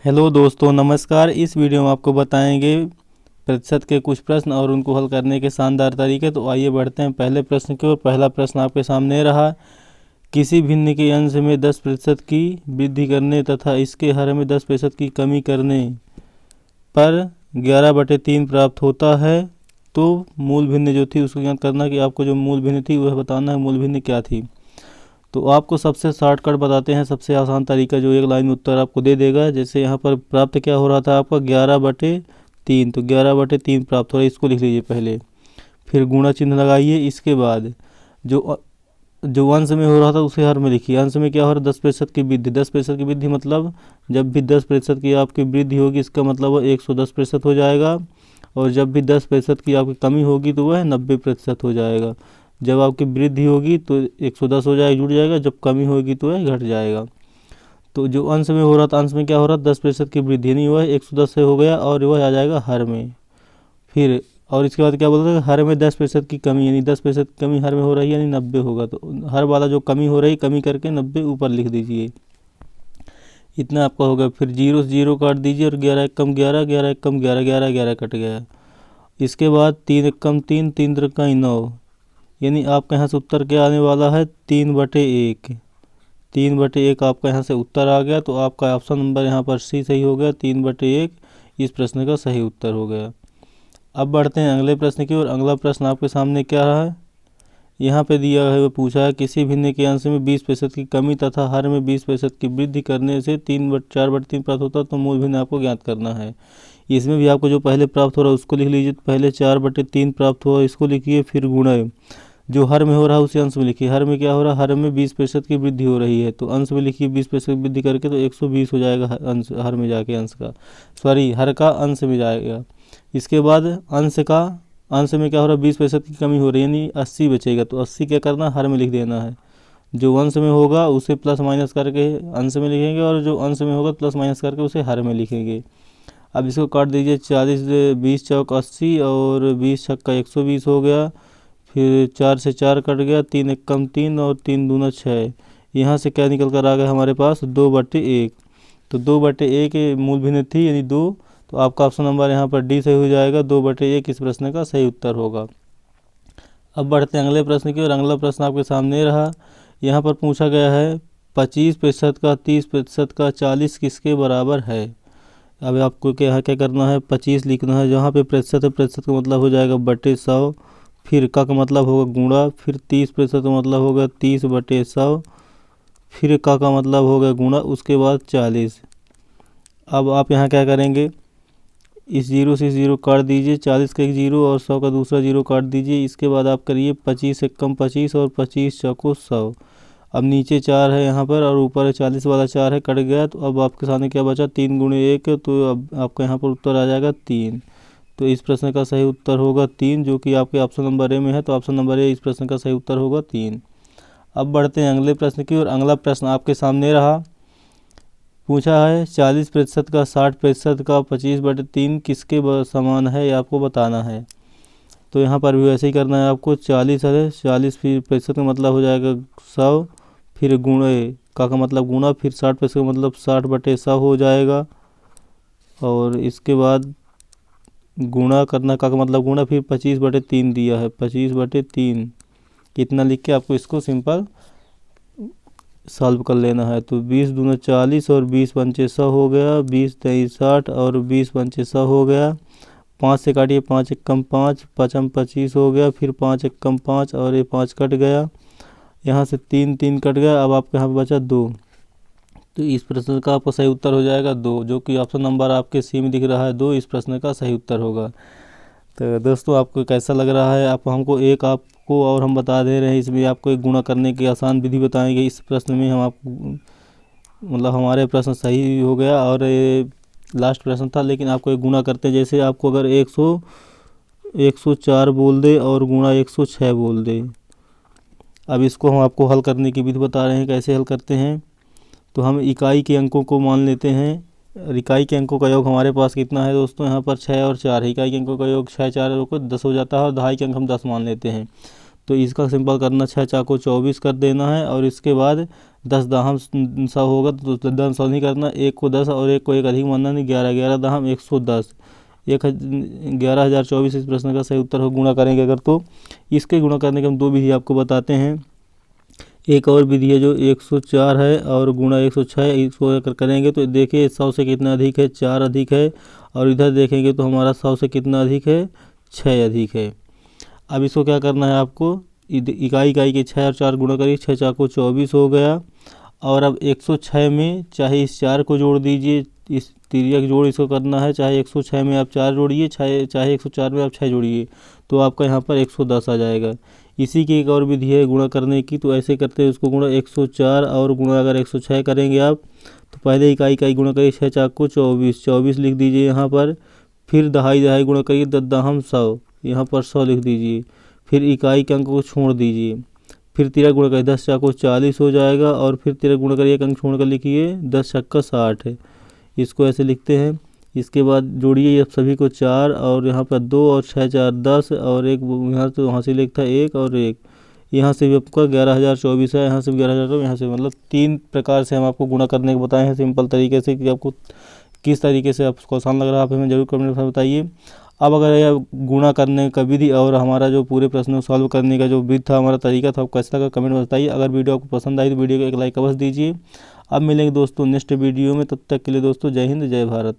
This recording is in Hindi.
हेलो दोस्तों, नमस्कार। इस वीडियो में आपको बताएंगे प्रतिशत के कुछ प्रश्न और उनको हल करने के शानदार तरीके। तो आइए बढ़ते हैं पहले प्रश्न की ओर। पहला प्रश्न आपके सामने रहा, किसी भिन्न के अंश में 10% की वृद्धि करने तथा इसके हर में 10% की कमी करने पर 11/3 प्राप्त होता है। तो मूल भिन्न जो थी उसको ज्ञात करना कि आपको जो मूल भिन्न थी वह बताना है मूल भिन्न क्या थी। तो आपको सबसे शॉर्टकट बताते हैं, सबसे आसान तरीका जो एक लाइन में उत्तर आपको दे देगा। जैसे यहाँ पर प्राप्त क्या हो रहा था आपका 11/3, तो 11/3 प्राप्त हो रहा है, इसको लिख लीजिए पहले। फिर गुणा चिन्ह लगाइए। इसके बाद जो जो अंश में हो रहा था उसे हर में लिखिए। अंश में क्या हो रहा है 10% की वृद्धि। 10% की वृद्धि मतलब जब भी 10% की आपकी वृद्धि होगी इसका मतलब वह 110% हो जाएगा। और जब भी 10% की आपकी कमी होगी तो वह 90% हो जाएगा। जब आपकी वृद्धि होगी तो 110 हो जाएगा, जुड़ जाएगा, जब कमी होगी तो वह घट जाएगा। तो जो अंश में हो रहा था, अंश में क्या हो रहा था 10% की वृद्धि, यानी वह 110 से हो गया और वह आ जाएगा हर में। फिर और इसके बाद क्या बोलते हैं, हर में 10% की कमी, यानी 10% की कमी हर में हो रही है, यानी 90 होगा। तो हर वाला जो कमी हो रही कमी करके 90 ऊपर लिख दीजिए। इतना आपका होगा। फिर जीरो से जीरो काट दीजिए और 11 एकम 11, 11 एकम 11, 11 11 कट गया। इसके बाद 3 एकम 3, 3 त्रिका 9, यानी आपके यहाँ से उत्तर क्या आने वाला है 3/1। 3/1 आपका यहाँ से उत्तर आ गया। तो आपका ऑप्शन नंबर यहाँ पर सी सही हो गया। 3/1 इस प्रश्न का सही उत्तर हो गया। अब बढ़ते हैं अगले प्रश्न की ओर। अगला प्रश्न आपके सामने क्या रहा है, यहाँ पे दिया है, वो पूछा है किसी भिन्न के अंश में 20% की कमी तथा हर में 20% की वृद्धि करने से 4/3 प्राप्त होता है। तो मूल भिन्न आपको ज्ञात करना है। इसमें भी आपको जो पहले प्राप्त हो रहा है उसको लिख लीजिए। पहले 4/3 प्राप्त हुआ इसको लिखिए, फिर गुणा जो हर में हो रहा है उसे अंश में लिखिए। हर में क्या हो रहा है, हर में 20% की वृद्धि हो रही है, तो अंश में लिखिए 20% की वृद्धि करके, तो 120 हो जाएगा अंश, हर में जाके अंश का, सॉरी हर का अंश में जाएगा। इसके बाद अंश में क्या हो रहा है 20% की कमी हो रही है, यानी 80 बचेगा। तो 80 क्या करना, हर में लिख देना है। जो अंश में होगा उसे प्लस माइनस करके अंश में लिखेंगे, और जो अंश में होगा प्लस माइनस करके उसे हर में लिखेंगे। अब इसको काट दीजिए। 40 20 चौक 80 और 20 छक्का 120 हो गया। फिर 4 से 4 कट गया, 3 एकम 3 और 3 दूना 6। यहाँ से क्या निकल कर आ गया हमारे पास 2/1। तो 2/1 मूल भिन्न थी, यानी 2। तो आपका ऑप्शन नंबर यहाँ पर डी सही हो जाएगा। 2/1 इस प्रश्न का सही उत्तर होगा। अब बढ़ते हैं अगले प्रश्न की और। अगला प्रश्न आपके सामने रहा। यहाँ पर पूछा गया है 25% का 30% का 40 किसके बराबर है। अब आपको क्या करना है, 25 लिखना है। जहाँ पे प्रतिशत है, प्रतिशत का मतलब हो जाएगा बटे 100। फिर का मतलब होगा गुणा। फिर 30% का मतलब होगा 30/100। फिर का मतलब होगा गुणा। उसके बाद 40। अब आप यहाँ क्या करेंगे, इस जीरो से जीरो काट दीजिए। 40 का एक जीरो और 100 का दूसरा जीरो काट दीजिए। इसके बाद आप करिए 25 एकम 25 और 25 चौको 100। अब नीचे 4 है यहाँ पर और ऊपर 40 वाला 4 है, कट गया। तो अब आपके सामने क्या बचा, 3 गुणे 1। तो अब आपका यहाँ पर उत्तर आ जाएगा 3। तो इस प्रश्न का सही उत्तर होगा 3, जो कि आपके ऑप्शन नंबर ए में है। तो ऑप्शन नंबर ए इस प्रश्न का सही उत्तर होगा 3। अब बढ़ते हैं अगले प्रश्न की और। अगला प्रश्न आपके सामने रहा। पूछा है 40% का 60% का 25/3 किसके समान है, ये आपको बताना है। तो यहाँ पर भी वैसे ही करना है आपको। 40 है, 40 फिर प्रतिशत का मतलब हो जाएगा 100। फिर गुणे का मतलब गुणा। फिर 60% का मतलब 60/100 हो जाएगा। और इसके बाद गुणा करना, का मतलब गुणा। फिर 25/3 दिया है, 25/3 कितना लिख के आपको इसको सिंपल सॉल्व कर लेना है। तो 20 दूना 40 और 20 पंचे 100 हो गया। 20 23 60 और 20 पंचे 100 हो गया। 5 से काटिए, 5 एकम 5, 5 25 हो गया। फिर 5 एकम 5 और ये 5 कट गया। यहाँ से 3 3 कट गया। अब आपके यहाँ पे बचा 2। तो इस प्रश्न का आपका सही उत्तर हो जाएगा 2, जो कि ऑप्शन नंबर आपके सी में दिख रहा है 2 इस प्रश्न का सही उत्तर होगा। तो दोस्तों आपको कैसा लग रहा है, आप हमको एक आपको और हम बता दे रहे हैं, इसमें आपको एक गुणा करने की आसान विधि बताएंगे। इस प्रश्न में हम आपको मतलब हमारे प्रश्न सही हो गया और ये लास्ट प्रश्न था, लेकिन आपको एक गुणा करते हैं। जैसे आपको अगर 104 बोल दे और गुणा 106 बोल दे। अब इसको हम आपको हल करने की विधि बता रहे हैं, कैसे हल करते हैं। तो हम इकाई के अंकों को मान लेते हैं। इकाई के अंकों का योग हमारे पास कितना है दोस्तों, यहाँ पर 6 और 4 है। इकाई के अंकों का योग 6 4 को 10 हो जाता है और दहाई के अंक हम 10 मान लेते हैं। तो इसका सिंपल करना, 6 4 को 24 कर देना है। और इसके बाद 10 दाहम 100 होगा तो 10 100 नहीं करना, 1 को 10 और 1 को 1 अधिक मानना नहीं, 11 11 दाहम 110, 11,024 इस प्रश्न का सही उत्तर हो। गुणा करेंगे अगर तो इसके गुणा करने के हम 2 विधि आपको बताते हैं। एक और विधि है जो 104 है और गुणा 106, इसको अगर करेंगे तो देखिए 100 से कितना अधिक है, 4 अधिक है, और इधर देखेंगे तो हमारा 100 से कितना अधिक है, 6 अधिक है। अब इसको क्या करना है आपको, इकाई के 6 और 4 गुणा करिए, 6 4 को 24 हो गया। और अब 106 में चाहे इस 4 को जोड़ दीजिए, इस तिर्यक जोड़ इसको करना है, चाहे 106 में आप 4 जोड़िए, चाहे 104 में आप 6 जोड़िए, तो आपका यहाँ पर 110 आ जाएगा। इसी की एक और विधि है गुणा करने की, तो ऐसे करते हैं उसको गुणा 104 और गुणा अगर 106 करेंगे आप, तो पहले इकाई गुणा करिए, 6 4 को 24, 24 लिख दीजिए यहाँ पर, फिर दहाई गुणा करिए, 10 दाहम 100, यहाँ पर 100 लिख दीजिए, फिर इकाई के अंक को छोड़ दीजिए, फिर 13 गुणा करिए, 10 4 को 40 हो जाएगा, और फिर 13 गुणा करिए, एक अंक छोड़ कर लिखिए, 10 छक्का 60 है। इसको ऐसे लिखते हैं। इसके बाद जोड़िए अब सभी को 4 और यहाँ पर 2 और 6 4 10 और एक यहाँ तो वहाँ से लिखता है 1 और 1, यहाँ से भी आपका 11,024 है, यहाँ से भी 11,024, यहाँ से मतलब 3 प्रकार से हम आपको गुणा करने को बताए हैं सिंपल तरीके से, कि आपको किस तरीके से आपको आसान लग रहा है आप हमें जरूर कमेंट में बताइए। अब अगर यह गुणा करने का विधि और हमारा जो पूरे प्रश्नों को सॉल्व करने का जो विधि था, हमारा तरीका था, आपको कैसा लगा कमेंट में बताइए। अगर वीडियो आपको पसंद आई तो वीडियो को एक लाइक अवश्य दीजिए। अब मिलेंगे दोस्तों नेक्स्ट वीडियो में, तब तक के लिए दोस्तों जय हिंद जय भारत।